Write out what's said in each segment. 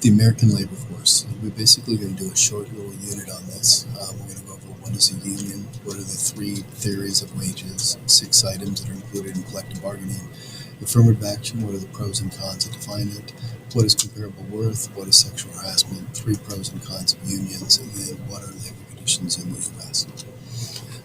The American labor force. We're basically going to do a short little unit on this. We're going to go over what is a union, what are the three theories of wages, 6 items that are included in collective bargaining, affirmative action, what are the pros and cons that define it, what is comparable worth, what is sexual harassment, 3 pros and cons of unions, and then what are labor conditions in the U.S.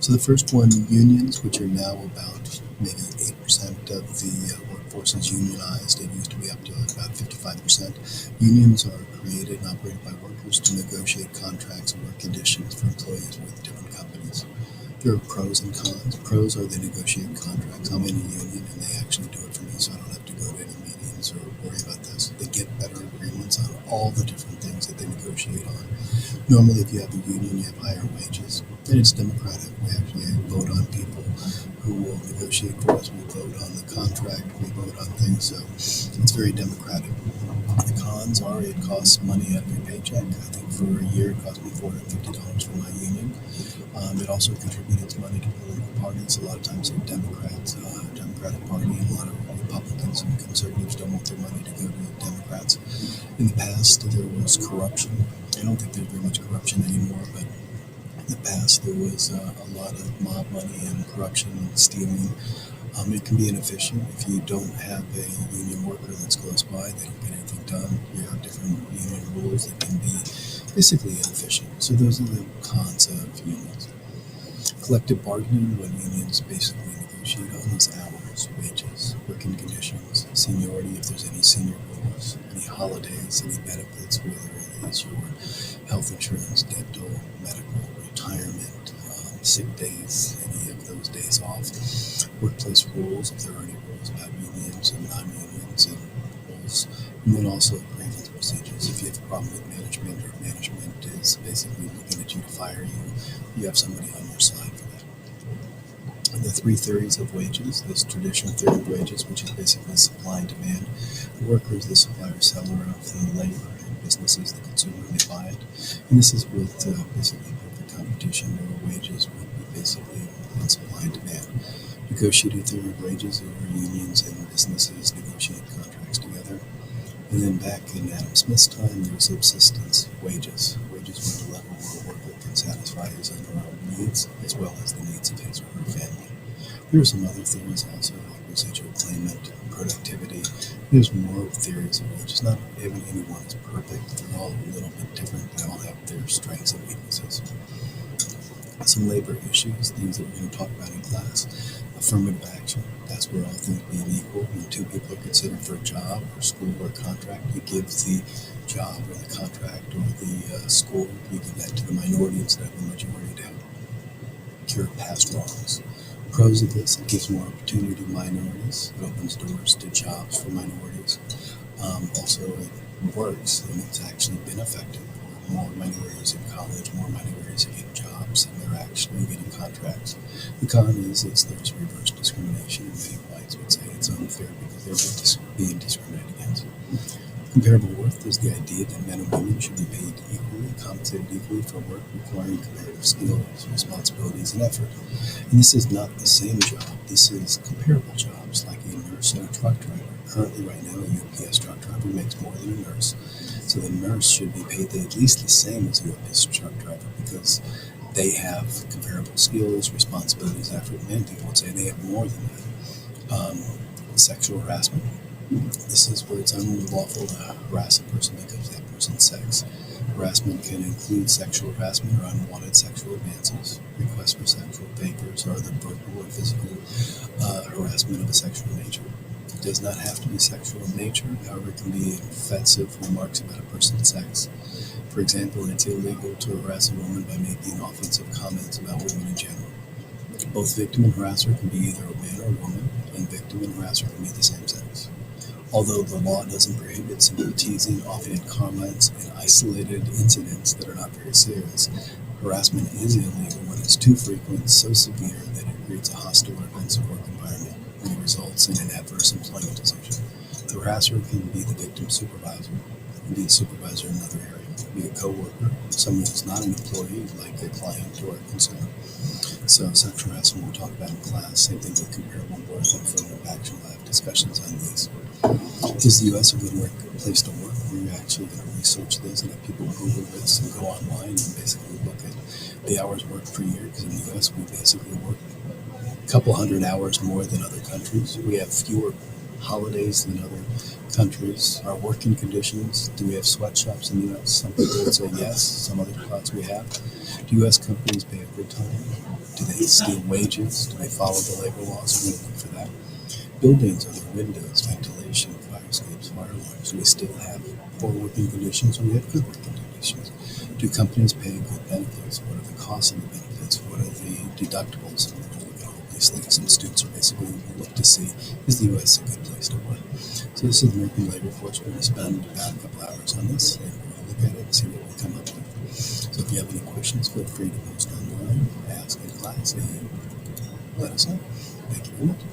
So the first one, unions, which are now about maybe 8% of the workforce is unionized. It used to be up to about 55%. Unions are created and operated by workers to negotiate contracts and work conditions for employees with different companies. There are pros and cons. Pros are they negotiate contracts. I'm in a union and they actually do it for me, so I don't have to go to any meetings or worry about this. They get better agreements on all the different things that they negotiate on. Normally, if you have a union, you have higher wages, and it's democratic. We actually vote on people who will negotiate for us. We vote on the contract. We vote on things, so it's very democratic. The cons are it costs money out of your paycheck. I think for a year it cost me $450 for my union. It also contributed money to political parties. A lot of times they're Democrats, Democratic Party, and a lot of Republicans and conservatives don't want their money to go to the Democrats. In the past, there was corruption. I don't think there's very much corruption anymore, but in the past there was a lot of mob money and corruption and stealing. It can be inefficient. If you don't have a union worker that's close by, they don't get anything done. You have different union rules that can be basically inefficient. So those are the cons of unions. Collective bargaining, what unions basically negotiate on is hours, wages, working conditions, seniority, if there's any senior rules, any holidays, any benefits, whether it is your health insurance, dental, medical, retirement, sick days, any of those days off, workplace rules, if there are any rules about unions and non-unions and rules, and then also grievance procedures. If you have a problem with management or management is basically looking at you to fire you, you have somebody on your side for that. And the 3 theories of wages, this traditional theory of wages, which is basically supply and demand. The worker is the supplier, seller of the labor, and business is the consumer, they buy it. And this is with basically perfect competition where wages would be basically on supply and demand. Negotiated theory of wages are unions and businesses negotiate contracts together. And then back in Adam Smith's time, there was subsistence wages. Wages were the level where a worker can satisfy his own needs as well as the needs of his or her family. There are some other theories also, like residual claimant, productivity. There's more theories of wages. Not any one is perfect. They're all a little bit different. They all have their strengths and weaknesses. Some labor issues, things that we're going to talk about in class. Affirmative action, that's where all things being equal. When 2 people are considered for a job or school or contract, you give the job or the contract or the school, you give that to the minority instead of the majority to cure past wrongs. Pros of this, it gives more opportunity to minorities. It opens doors to jobs for minorities. Also, it works, and it's actually been effective. More minorities in college, more minorities are getting jobs, and they're actually getting contracts. The con is there's reverse discrimination, and many whites would say it's unfair because they're being discriminated against. Comparable worth is the idea that men and women should be paid equally, compensated equally for work requiring comparative skills, responsibilities, and effort. And this is not the same job. This is comparable jobs, like a nurse and a truck driver. Currently, right now, a UPS truck driver makes more than a nurse. So the nurse should be paid at least the same as a UPS truck driver because they have comparable skills, responsibilities, effort. Many people would say they have more than that. Sexual harassment. This is where it's unlawful to harass a person because of that person's sex. Harassment can include sexual harassment or unwanted sexual advances, requests for sexual favors, or other verbal or physical harassment of a sexual nature. It does not have to be sexual in nature, however, it can be offensive remarks about a person's sex. For example, it's illegal to harass a woman by making offensive comments about women in general. Both victim and harasser can be either a man or a woman, and victim and harasser can be the same sex. Although the law doesn't prohibit simple teasing, offhand comments, and isolated incidents that are not very serious, harassment is illegal when it's too frequent, so severe that it creates a hostile or offensive work environment and it results in an adverse employment decision. The harasser can be the victim's supervisor, can be a supervisor in another area, can be a co-worker, someone who's not an employee like a client or a consumer. So sexual harassment we'll talk about in class, same thing with comparable worth and affirmative action. We'll have discussions on these. Is the U.S. a good place to work? we're actually going to research this and have people Google this and go online and basically look at the hours worked per year. Because in the U.S., we basically work a couple hundred hours more than other countries. We have fewer holidays than other countries. Our working conditions, do we have sweatshops in the U.S.? Some people would say yes, some other thoughts we have. Do U.S. companies pay a good time? Do they steal wages? Do they follow the labor laws? We're going to look for that. Buildings, are there windows, ventilation, fire escapes, fire alarms? Do we still have poor working conditions or do we have good working conditions? Do companies pay good benefits? What are the costs of the benefits? What are the deductibles? And we're going to look at all these things, and students are basically going to look to see, is the U.S. a good place to work? So this is the American Labor Force. We're going to spend about a couple hours on this, and we're going to look at it and see what we come up with. So if you have any questions, feel free to post online, ask in class, and let us know. Thank you very much.